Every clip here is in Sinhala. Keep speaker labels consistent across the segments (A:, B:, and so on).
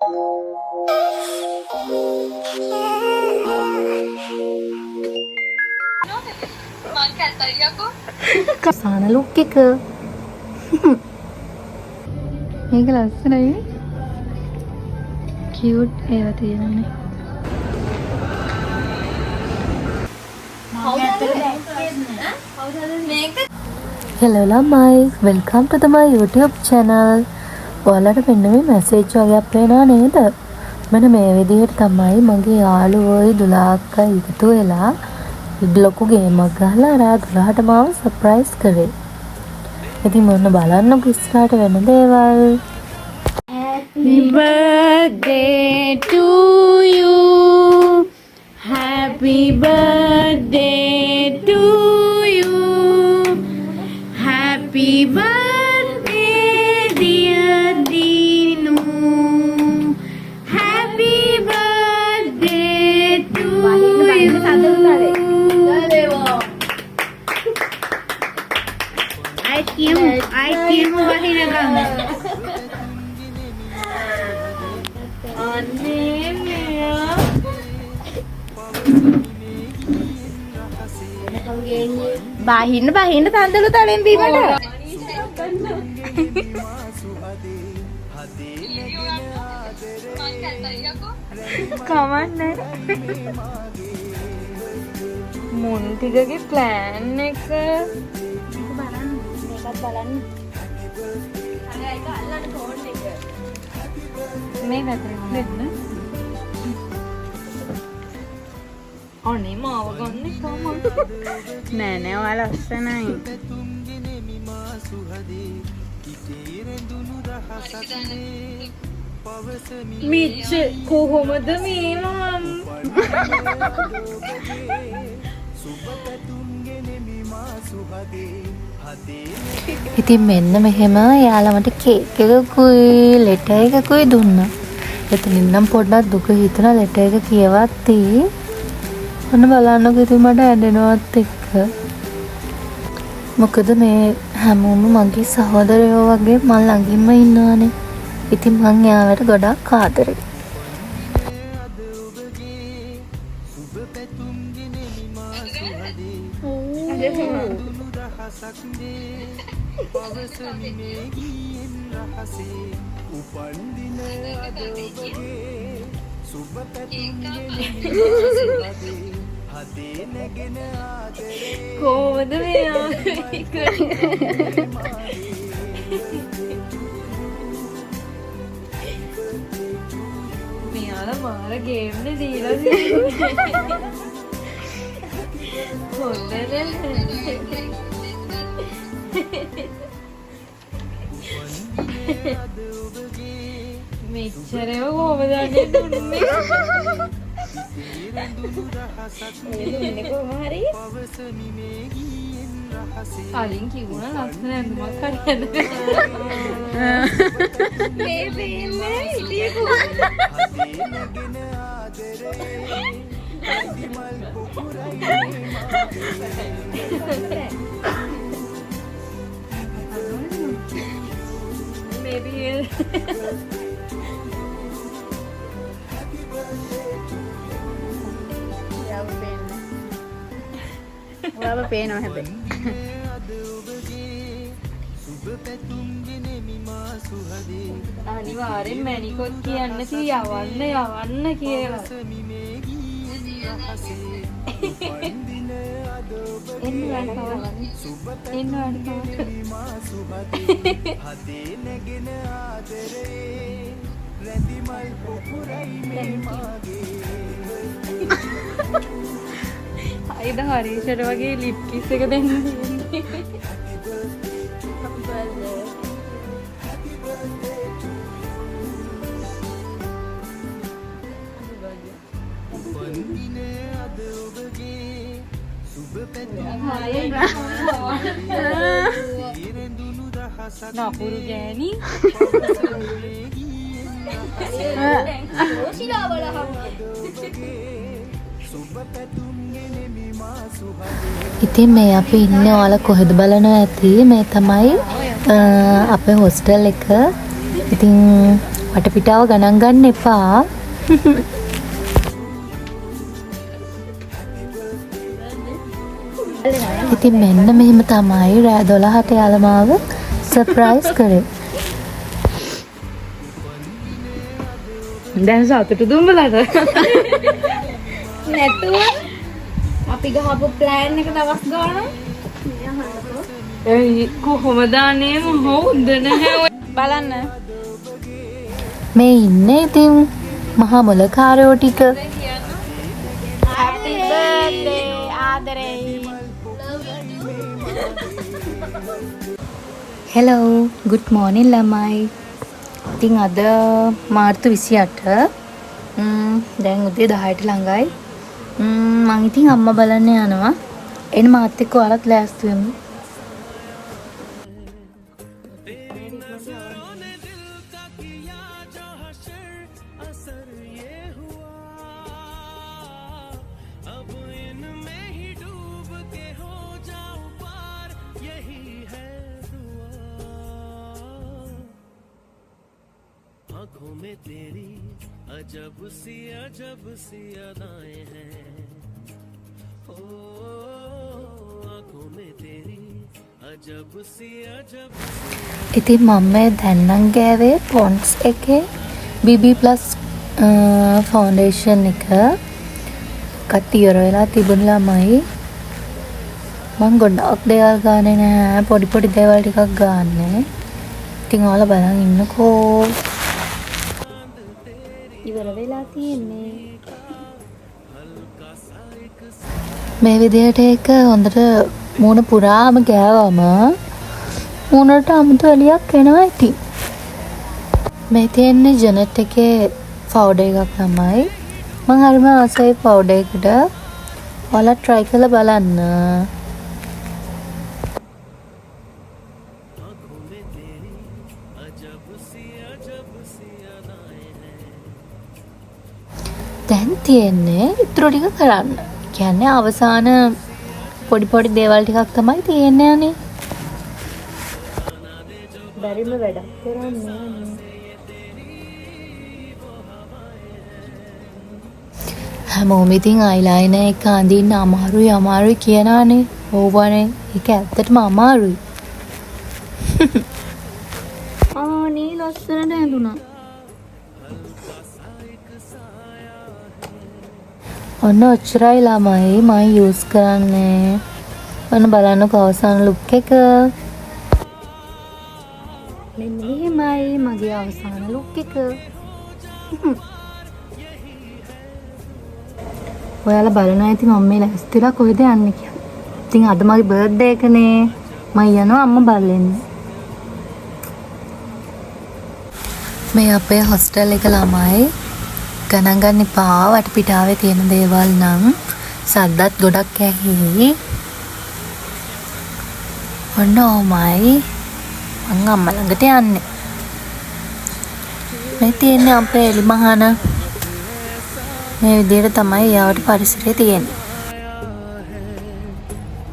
A: Sana look එක මේක ලස්සනයි කියුට් ඒවා තියෙනනේ Hello lamai welcome to my YouTube channel ඔයාලට මෙන්න මේ මැසේජ් වගේක් වෙනවා නේද මම මේ විදිහට තමයි මගේ යාළුවෝයි 12ක් එකතු වෙලා ලොකු ගේමක් ගහලා රාත් 12ට මාව සර්ප්‍රයිස් කරේ. ඉතින් මොන්න බලන්නකො ඉස්සරහට වෙන දේවල්. Happy birthday to you. Happy birthday to you. Happy birthday dear Dinu. Happy birthday to you. I came wahina ganna anne meya bahin tandalu talen bimata kamanne mun tigage plan එක බලන්න. අර ඒක අල්ලන්න ෆෝන් එක. මේ පැත්තෙන් දෙන්න. අනේ මාව ගන්න කොහොමද? නෑ නෑ ඔයාලා ලස්සනයි. මිච්ච කොහොමද මේ මම? ඉතින් මෙන්න මෙහෙම යාළුවා මට කේක් එකකුයි ලෙටර් එකකුයි දුන්නා. එතනින් නම් පොඩ්ඩක් දුක හිතුණා ලෙටර් එක කියවත්ටි. ඔන්න බලන්නකෝ ඉතින් මට ඇඬෙනවත් එක්ක. මොකද මේ හැමෝම මගේ සහෝදරයෝ වගේ මම ළඟින්ම ඉන්නවානේ. ඉතින් මං යාළුවට ගොඩක් ආදරෙයි. කොහොමද මෙයා මෙයාලා මාර ගේම් නේ දීලා හොඳනේ මෙච්චරව කොහොමද අනේ දුන්නේ දුන්නේ කොහොම හරි අලින් කිව්වන ලස්සන ඇඳුමක් හරියද මේ බේන්නේ ඉතියේ කොහොමද maybe ඔයාව පේනවා හැබැයි අනිවාර්යෙන් මැනිකොත් කියන්න යවන්න කියලා අයිද හරිෂට වගේ ලිප් කිස් එක දෙන්න නපුරු ගෑණි ඉතින් මේ අපි ඉන්නේ ඔයාලා කොහෙද බලනවා ඇති මේ තමයි අපේ හොස්ටල් එක. ඉතින් වටපිටාව ගණන් ගන්න එපා. ඉතින් මෙන්න මෙහෙම තමයි රෑ 12ට යාළමාව සර්ප්‍රයිස් කරේ.
B: දැන් සතුටුද උඹලට? නැතුව අපි ගහපු ප්ලෑන් එක දවස් ගාන කොහොමද අනේ හොඳ නැහැ බලන්න
A: මේ ඉන්නේ ඉතින් මහා මොලකාරයෝ ටික.
B: හැපි බර්ත්ඩේ ආදරේ.
A: හෙලෝ good morning ළමයි. ඉතින් අද මාර්තු 28 දැන් උදේ 10ට ළඟයි. මං ඉතින් අම්මා බලන්න යනවා. එන්න මාත් එක්ක ඔයාලත් ලෑස්ති වෙමු.
C: आँखों में तेरी अजब सी अदाएं हैं ओ आँखों में तेरी अजब सी
A: ඉතින් මම දැන් නම් ගෑවේ පොන්ඩ්ස් එකේ BB+ ෆවුන්ඩේෂන් එක කත් ඉවර වෙලා තිබුණ ළමයි. මම ගොඩක් දේවල් ගානේ නැහැ, පොඩි දේවල් ටිකක් ගාන්නේ. ඉතින් ඔයාලා බලන් ඉන්නකෝ.
B: ඉවර වෙලා තියෙන්නේ.
A: මේ විදිහට එක හොඳට මූණ පුරාම ගෑවම මූණට අමුතු එළියක් එනවා ඉතින්. මේ තියෙන්නේ ජෙනට් එකේ පවුඩර් එකක් තමයි. මම හරිම ආසයි පවුඩර් එකට. ඔයාලා try කරලා බලන්න. දැන් තියෙන්නේ ඉතුරු ටික කරන්න. කියන්නේ අවසාන පොඩි දේවල් ටිකක් තමයි තියෙන්නේ අනේ.
B: බැරිම වැඩක් කරන්නේ.
A: හැමෝම ඉතින් අයිලයිනර් එක අඳින්න අමාරුයි කියනවානේ. ඕවනේ. ඒක ඇත්තටම අමාරුයි.
B: ආනේ ලස්සනට ඇඳුණා.
A: ඔන්න ඔච්චරයි ළමයි මම යූස් කරන්නේ. ඔන්න බලන්නකෝ අවසාන ලුක් එක.
B: මෙන්න මෙහෙමයි මගේ අවසාන ලුක් එක.
A: ඔයාලා බලනවා ඉතින් මම මේ ලැස්තිලා කොහෙද යන්නේ කියලා. ඉතින් අද මගේ බර්ත්ඩේ එකනේ. මම යනවා අම්මා බලන්න. මේ අපේ හොස්ටල් එක ළමයි ගණන් ගන්න එපා වටපිටාවේ තියෙන දේවල් නම් සද්දත් ගොඩක් ඇහි. ඔන්න ඕමයි මං අම්මා ළඟට යන්නේ. මේ තියෙන්නේ අපේ එලිමහන. මේ විදිහට තමයි යාවට පරිසරය තියෙන්නේ.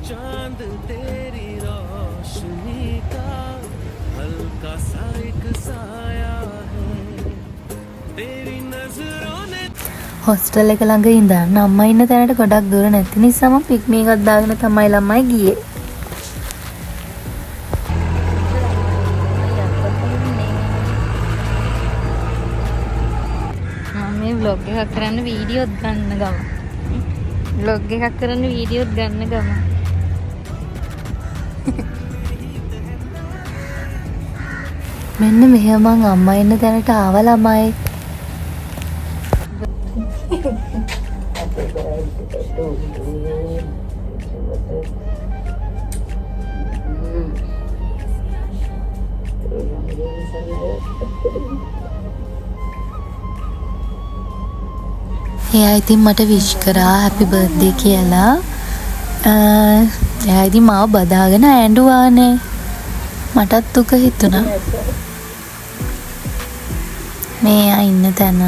C: चांद तेरी रोशनी का हल्का सा एक साया है तेरी नजरों ने
A: හොස්ටල් එක ළඟ ඉඳන් අම්මා ඉන්න තැනට ගොඩක් දුර නැති නිසා මම පික්මී එකක් දාගෙන තමයි ළමයි ගියේ.
B: මම මේ vlog එකක් කරන්න වීඩියෝත් ගන්න ගම. vlog එකක් කරන්න වීඩියෝත් ගන්න ගම.
A: මෙන්න මෙහෙම මං අම්මා ඉන්න තැනට ආවා ළමයි. එයා ඉතින් මට විශ් කරා හැපි බර්ත්ඩේ කියලා. එයා ඉතින් මාව බදාගෙන ඇඬුවානේ. මටත් දුක හිතුණා. මේ එයා ඉන්න තැන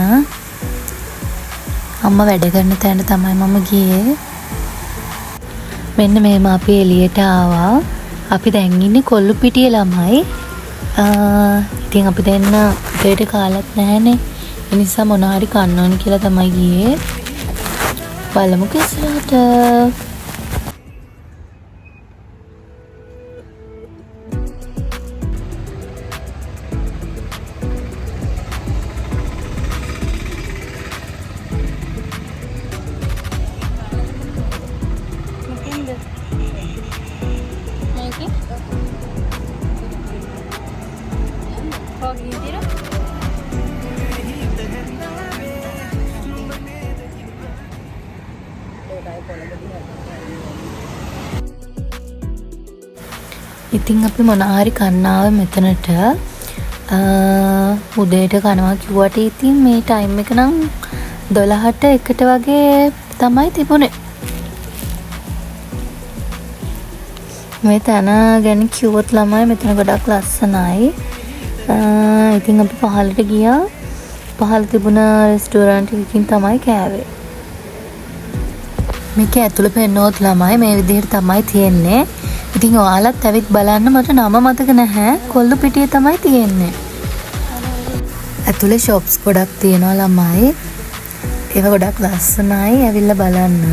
A: අම්මා වැඩ කරන තැන තමයි මම ගියේ. මෙන්න මෙහෙම අපි එළියට ආවා. අපි දැන් ඉන්නේ කොල්ලුපිටිය ළමයි. ඉතින් අපි දෙන්න උදේට කාලත් නැහැනේ. ඒ නිසා මොනවා හරි කන්න ඕන කියලා තමයි ගියේ. බලමු කිස්සලට. ඉතින් අපි මොනාරි කන්නාව මෙතනට උදේට කනවා කිව්වට ඉතින් මේ ටයිම් එක නම් 12ට 1ට වගේ තමයි තිබුණේ. මේ තැන ගැන කිව්වොත් ළමයි මෙතන ගොඩක් ලස්සනයි. ඉතින් අපි පහළට ගියා. පහළ තිබුණ රෙස්ටෝරන්ට් එකකින් තමයි කෑවේ. මේක ඇතුළ පෙන්නොත් ළමයි මේ විදිහට තමයි තියෙන්නේ. ඉතින් ඔයාලත් ඇවිත් බලන්න. මට නම මතක නැහැ. කොල්ලු පිටියේ තමයි තියෙන්නේ. ඇතුලේ shops ගොඩක් තියෙනවා ළමයි. ඒවා ගොඩක් ලස්සනයි. ඇවිල්ලා බලන්න.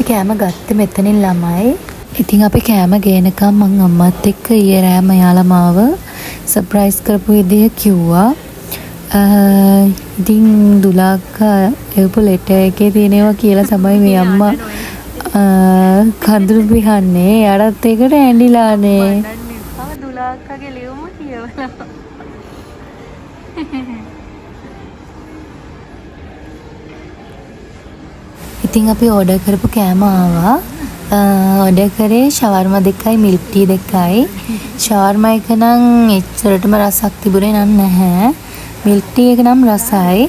A: කෑම ගත්තේ මෙතනින් ළමයි. ඉතින් අපි කෑම ගේනකම් මං අම්මත් එක්ක ඊයේ රෑ මයාලා මාව සර්ප්‍රයිස් කරපු විදිහ කිව්වා. ඉතින් දුලාක එවපු ලෙටර් එකේ තියෙනවා කියලා තමයි මේ අම්මා කඳුළු පිහන්නේ. එයාටත් ඒකට ඇඬිලානේ. දුලාක්කගේ ලියුම කියවලා. ඉතින් අපි ඕඩර් කරපු කෑම ආවා. ඕඩර් කරේ ෂවර්මා 2යි මිල්ක් ටී 2යි. ෂවර්මා එක නම් එච්චරටම රසක් තිබුණේ නැහැ. මිල්ක් ටී එක නම් රසයි.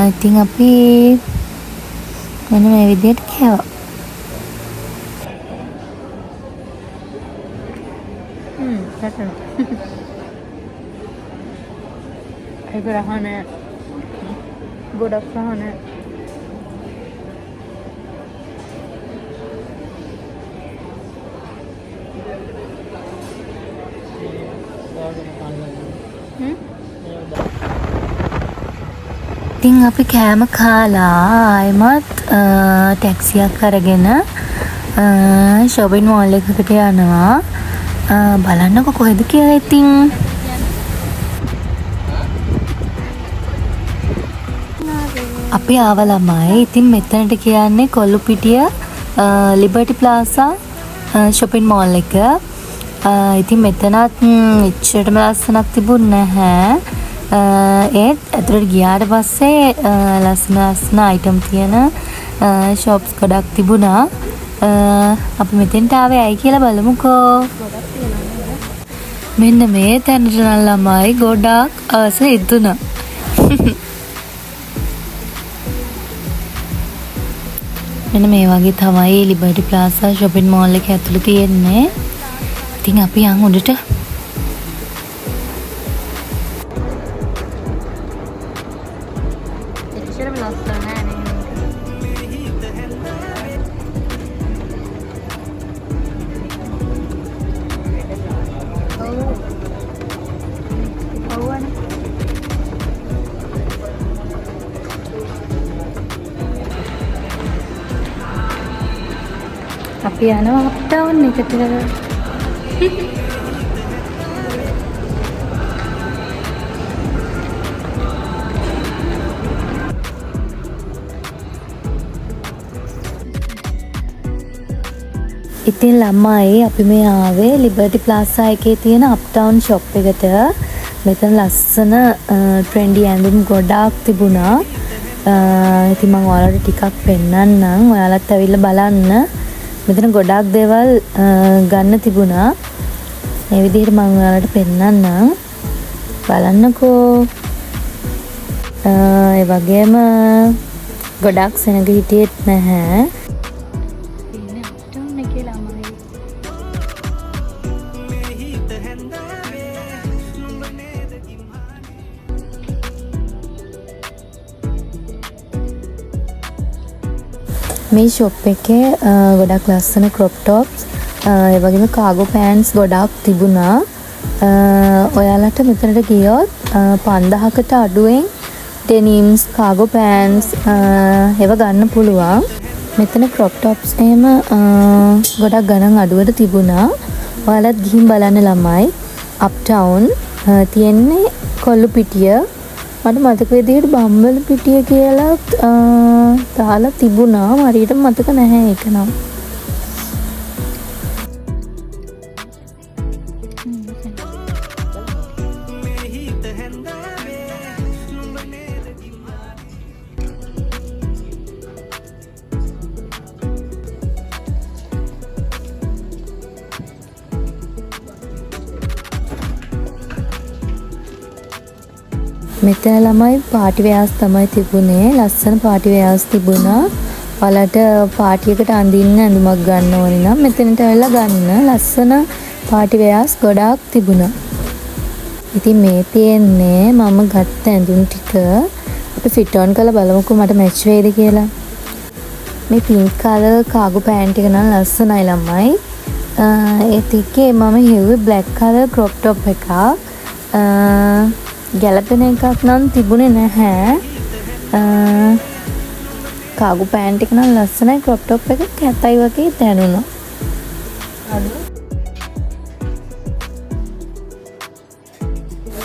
A: ඉතින් අපි මෙන්න මේ විදිහට කෑවා. ඒක රහනේ ගොඩක් රහනේ. ඉතින් අපි කෑම කාලා ආයෙමත් ටැක්සියක් අරගෙන ෂොපින් මෝල් එකකට යනවා. බලන්නකො කොහෙද කියලා. ඉතින් අපි ආව ළමයි. ඉතින් මෙතනට කියන්නේ කොල්ලුපිටිය ලිබර්ටි ප්ලාසා ෂොපින් මෝල් එක. ඉතින් මෙතනත් එච්චරටම ලස්සනක් තිබුණ නැහැ. ඒත් ඇතුළට ගියාට පස්සේ ලස්සන අයිටම් තියෙන ෂොප්ස් ගොඩක් තිබුණා. අපි මෙතෙන්ට ආවේ ඇයි කියලා බලමුකෝ. මෙන්න මේ තැනට නම් ළමයි ගොඩක් ආස හිතුණා. මෙන්න මේ වගේ තමයි ලිබර්ටි ප්ලාසා ෂොපින් මෝල් එක ඇතුළේ තියෙන්නේ. ඉතින් අපි යන් උඩට. අපි යනවා අප් ටවුන් එකට. ඉතින් ළමයි අපි මේ ආවේ ලිබර්ටි ප්ලාසා එකේ තියෙන අප් ටවුන් ෂොප් එකට. මෙතන ලස්සන ට්‍රෙන්ඩි ඇඳුම් ගොඩාක් තිබුණා. ඉතින් මම ඔයාලට ටිකක් පෙන්නන්නම්. ඔයාලත් ඇවිල්ලා බලන්න. මෙතන ගොඩාක් දේවල් ගන්න තිබුණා. මේ විදිහට මම ඔයාලට පෙන්නන්නම්. බලන්නකෝ. ඒ වගේම ගොඩක් සෙනග හිටියෙත් නැහැ.
B: ඉන්නේ අප්ටවුන් එකේ ළමයි.
A: මේ ෂොප් එකේ ගොඩක් ලස්සන ක්‍රොප් ටොප්ස් ඒ වගේම කාගෝ පෑන්ට්ස් ගොඩක් තිබුණා. ඔයාලට මෙතනට ගියොත් 5000කට අඩුවෙන් ඩෙනිම්ස් කාගෝ පෑන්ට්ස් ඒව ගන්න පුළුවන්. මෙතන ක්‍රොප් ටොප්ස් එහෙම ගොඩක් ගණන් අඩුවට තිබුණා. ඔයාලත් ගිහින් බලන්න ළමයි. අප්ටවුන් තියෙන්නේ කොල්ලු පිටිය. මට මතක විදිහට බම්බල පිටිය කියලා දාලා තිබුණා. හරියට මතක නැහැ ඒක නම්. මෙතන ළමයි පාටි වෙයාස් තමයි තිබුණේ. ලස්සන පාටි වෙයාස් තිබුණා. ඔයාලට පාටියකට අඳින්න ඇඳුමක් ගන්න ඕනේ නම් මෙතනට ඇවිල්ලා ගන්න. ලස්සන පාටි වෙයාස් ගොඩාක් තිබුණා. ඉතින් මේ තියෙන්නේ මම ගත්ත ඇඳුම් ටික. අපි ෆිට ඔන් කරලා බලමුකෝ මට මැච් වෙයිද කියලා. මේ පින්ක් කලර් කාගෝ පෑන්ට් එක නම් ලස්සනයි ළමයි. ඒත් එකේ මම හෙව්වේ බ්ලැක් කලර් ක්‍රොප් ටොප් එකක්. ගැලපෙන එකක් නම් තිබුණේ නැහැ. කාගෝ පෑන්ට් එක නම් ලස්සනයි. ක්‍රොප් ටොප් එක කැතයි වගේ දැනුණා.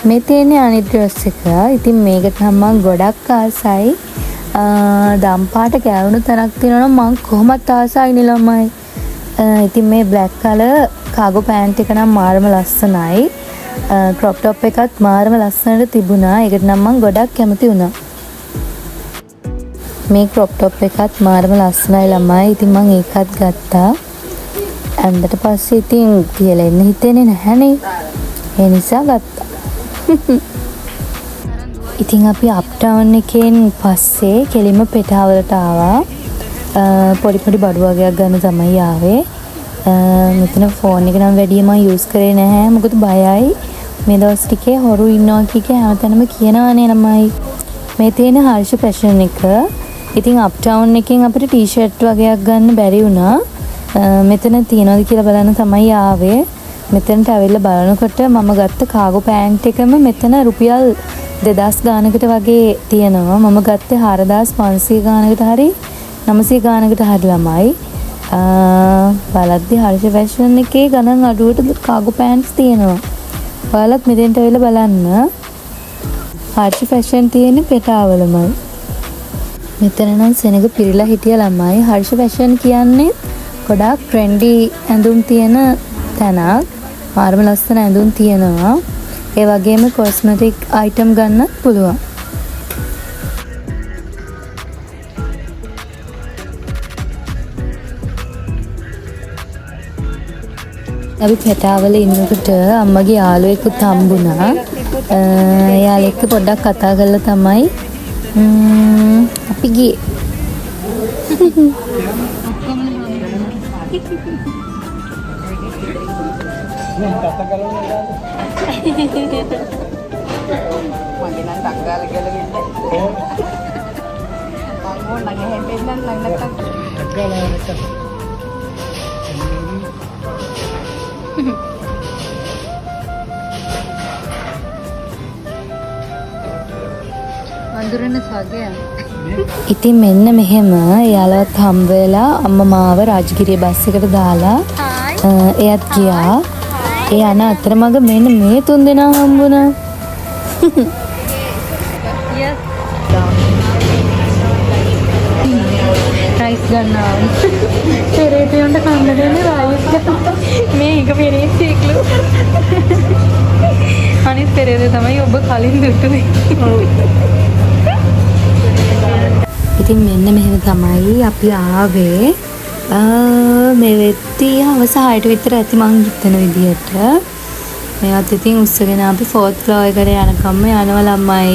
A: මේ තියෙන්නේ අනිත් ඩ්‍රෙස් එක. ඉතින් මේකට නම් මම ගොඩක් ආසයි. දම් පාට ගෑවුණු තැනක් තියෙනවා නම් මම කොහොමත් ආසයිනේ ළමයි. ඉතින් මේ බ්ලැක් කලර් කාගෝ පෑන්ට් එක නම් මාරම ලස්සනයි. ක්‍රොප් ටොප් එකත් මාරම ලස්සනට තිබුණා. ඒකට නම් මම ගොඩක් කැමති වුණා. මේ ක්‍රොප් ටොප් එකත් මාරම ලස්සනයි ළමයි. ඉතින් මම ඒකත් ගත්තා. ඇඳට පස්සේ ඉතින් කියලා එන්න හිතෙන්නේ නැහනේ. ඒ නිසා ගත්තා. ඉතින් අපි අප්ටවුන් එකෙන් පස්සේ කෙලිම පෙටාවලට ආවා. පොඩි පොඩි බඩු වගේක් ගන්න තමයි ආවේ. මෙතන ෆෝන් එක නම් වැඩිය මම යූස් කරේ නැහැ. මොකද බයයි. මේ දවස් ටිකේ හොරු ඉන්නවා කිය හැමතැනම කියනවානේ ළමයි. මේ තියෙන හර්ෂ ෆැෂන් එක. ඉතින් අප්ටවුන් එකෙන් අපිට ටී-ෂර්ට් වගේක් ගන්න බැරි වුණා. මෙතන තියනවද කියලා බලන්න තමයි ආවේ. මෙතනට ඇවිල්ලා බලනකොට මම ගත්ත කාගෝ පෑන්ට් එකම මෙතන රුපියල් 2000 ගානකට වගේ තියෙනවා. මම ගත්තේ 4500 ගානකට හරි 900 ගානකට හරි ළමයි. බලද්දි හර්ෂ ෆැෂන් එකේ ගණන් අඩුවට කාගෝ පෑන්ට්ස් තියෙනවා. ඔයාලත් මෙතෙන්ට ඇවිල්ලා බලන්න. හර්ෂ ෆැෂන් තියෙන්නේ පෙටාවලමයි. මෙතන නම් සෙනග පිරීලා හිටිය ළමයි. හර්ෂ ෆැෂන් කියන්නේ ගොඩාක් ට්‍රෙන්ඩි ඇඳුම් තියෙන තැනක්. මාරම ලස්සන ඇඳුම් තියෙනවා. ඒ වගේම කොස්මෙටික් අයිටම් ගන්නත් පුළුවන්. අපි පෙටාවල ඉන්නකොට අම්මගේ යාළුවෙකුත් හම්බුණා. එයාලා එක්ක පොඩ්ඩක් කතා කරලා තමයි අපි ගියේ.
D: මගේ නම් ඩංගාල කියලා වෙන්නේ. මම ඕනගේ හැපෙන්න නම් නැත්තම්
B: වඳුරන සගය.
A: ඉතින් මෙන්න මෙහෙම එයාලවත් හම්බ වෙලා අම්මා මාව රාජගිරිය බස් එකට දාලා එයත් ගියා. ඒ යන අතරමඟ මෙන්න මේ තුන් දෙනා හම්බුණා. රයිස් ගන්නවා. පෙරේතයන්ට කන්න දෙන්නේ රයිස් ගන්න. මේ එක පෙරේතෙක්ලු. අනිත් පෙරේතය තමයි ඔබ කලින් දුටුවේ. ඉතින් මෙන්න මෙහෙම තමයි අපි ආවේ. මේ වෙද්දී හවස 6ට විතර ඇති මං හිතන විදිහට. මේවත් ඉතින් උස්සගෙන අපි 4th floor එකට යනකම් යනවා ළමයි.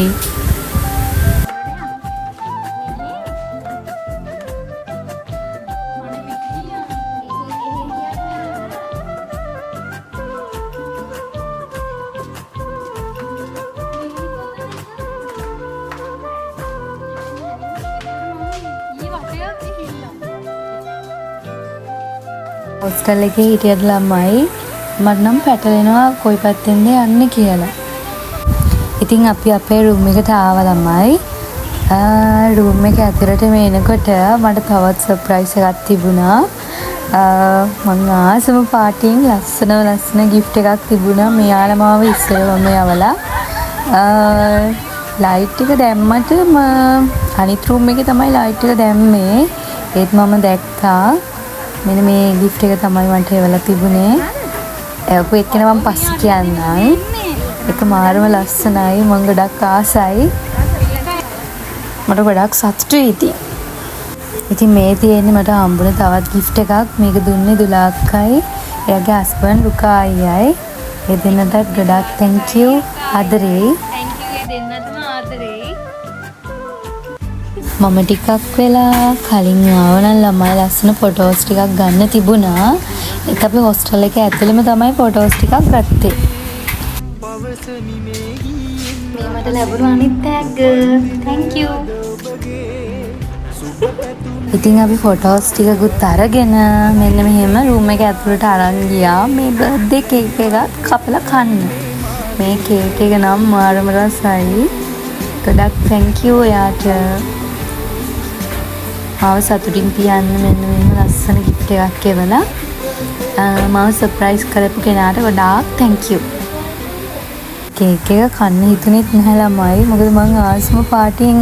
A: හොස්ටල් එකේ හිටියට ළමයි මට නම් පැටලෙනවා කොයි පැත්තෙන්ද යන්නේ කියලා. ඉතින් අපි අපේ රූම් එකට ආවා ළමයි. රූම් එක ඇතුළට මේනකොට මට තවත් සර්ප්‍රයිස් එකක් තිබුණා. මං ආසම පාටියෙන් ලස්සන gift එකක් තිබුණා. මෙයාලා මාව ඉස්සෙල්ලාම යවලා ලයිට් එක දැම්මට අනිත් රූම් එකේ තමයි ලයිට් එක දැම්මේ. ඒත් මම දැක්කා මෙන්න මේ gift එක තමයි මට එවලා තිබුණේ. ඒක එක්කෙනා මම පස්සේ කියන්නම්. ඒක මාරම ලස්සනයි. මම ගොඩක් ආසයි. මට ගොඩක් සතුටුයි ඉතින්. ඉතින් මේ තියෙන්නේ මට හම්බුනේ තවත් gift එකක්. මේක දුන්නේ දුලා අක්කයි. එයාගේ husband රුකා අයියයි. ඒ දෙන්නටත් ගොඩක් thank you. ආදරේ.
B: thank you දෙන්නටම ආදරේ.
A: මම ටිකක් වෙලා කලින් ආවනම් ළමයි ලස්සන ෆොටෝස් ටිකක් ගන්න තිබුණා. ඒක අපි හොස්ටල් එකේ ඇතුළෙම තමයි ෆොටෝස් ටිකක් ගත්තේ.
B: මේ මට ලැබුණු අනිත් tag. thank you.
A: ඉතින් අපි ෆොටෝස් ටිකකුත් අරගෙන මෙන්න මෙහෙම රූම් එක ඇතුළට අරන් ගියා මේ බර්ත්ඩේ කේක් එකක් කපලා කන්න. මේ කේක් එක නම් මාරම රසයි. ගොඩක් thank you එයාට. මාව සතුටින් තියන්න මෙන්න මෙහෙම ලස්සන gift එකක් එවලා මාව සර්ප්‍රයිස් කරපු කෙනාට ගොඩාක් thank you. කේක් එක කන්න හිතුනේත් නැහැ ළමයි. මොකද මං ආස්ම පාටියෙන්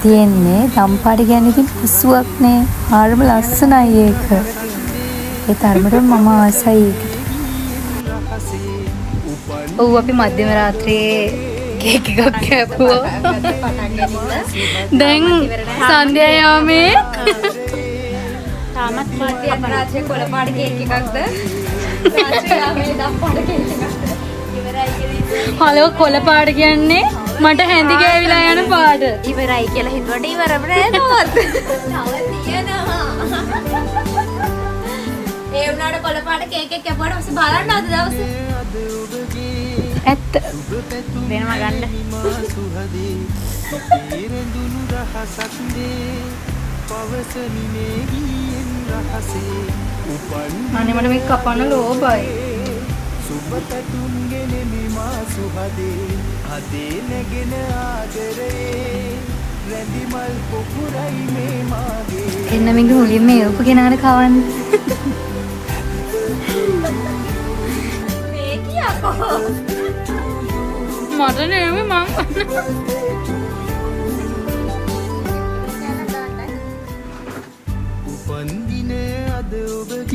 A: තියෙන්නේ. දම් පාටි කියන්නේ ඉතින් පිස්සුවක් නේ. ආරම ලස්සනයි ඒක. ඒ තරමටම මම ආසයි ඒකට.
B: ඔව් අපි මධ්‍යම රාත්‍රියේ කේක් එකක් කැපුවා. දැන් සන්ධ්‍යා යාමේ තාමත් මධ්‍යම රාත්‍රියේ කොළපාට කේක් එකක්ද? රාත්‍රී යාමේ දම්පාට කේක් එකක්ද? ඉවරයි කියන්නේ. හලෝ කොළපාට කියන්නේ මට හැඳි ගෑවිලා යන පාට. ඉවරයි කියලා හිතුවට ඉවරම නෑ තවත්. තව තියෙනවා. ඒ වුණාට කොළපාට කේක් එක කැපුවාට පස්සේ බලන්න අද දවසේ. ඇත්ත වෙනම ගන්න. අනේ මට මේක කපන්න ලෝභයි. එන්න මේක මුලින්ම එවපු කෙනාට කවන්න. මට නෙමෙයි මං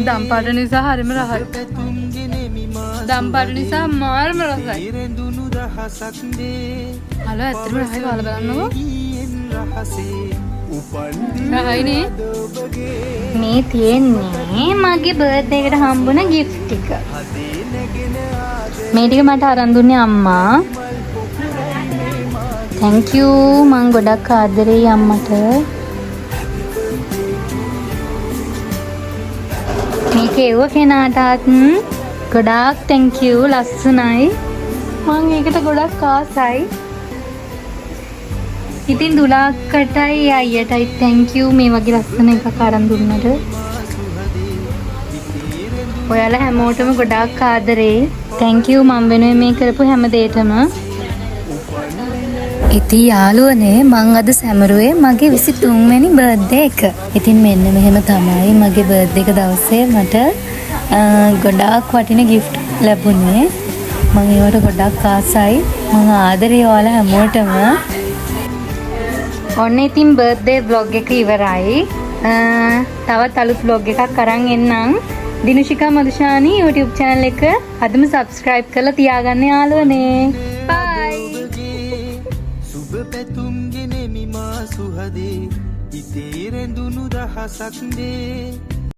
B: දම්පාට නිසා හරිම රහයි. දම්පාට නිසා මාරම රසයි. හලෝ ඇත්තටම රහයි කාලා බලන්නකෝ. රහයිනේ. මේ තියෙන්නේ මගේ බර්ත්ඩේ එකට හම්බුණ gift ටික. මේ ටික මට අරන් දුන්නේ අම්මා. thank you මං ගොඩක් ආදරෙයි අම්මට. මේක එව්ව කෙනාටත් ගොඩාක් thank you ලස්සනයි. මං ඒකට ගොඩක් ආසයි. ඉතින් දුලාකටයි අයියටයි thank you මේ වගේ ලස්සන එකක් අරන් දුන්නට. ඔයාලා හැමෝටම ගොඩාක් ආදරේ. thank you මම වෙනුවෙන් මේ කරපු හැම දෙයකටම.
A: ඉතින් යාළුවනේ මං අද සැමරුවේ මගේ 23 වෙනි බර්ත්ඩේ එක. ඉතින් මෙන්න මෙහෙම තමයි මගේ බර්ත්ඩේ එක දවසේ මට ගොඩාක් වටින gift ලැබුණේ. මම ඒවට ගොඩක් ආසයි. මම ආදරේ ඔයාලා හැමෝටම.
B: ඔන්න ඉතින් බර්ත්ඩේ vlog එක ඉවරයි. තවත් අලුත් vlog එකක් අරන් එන්නම්. දිනුෂිකා මදුෂානි YouTube channel එක අදම subscribe කරලා තියාගන්න යාළුවනේ. bye.
C: සුබ පැතුම් ගෙනෙමි මා සුහදේ ඉතේ රැඳුණු දහසක් දේ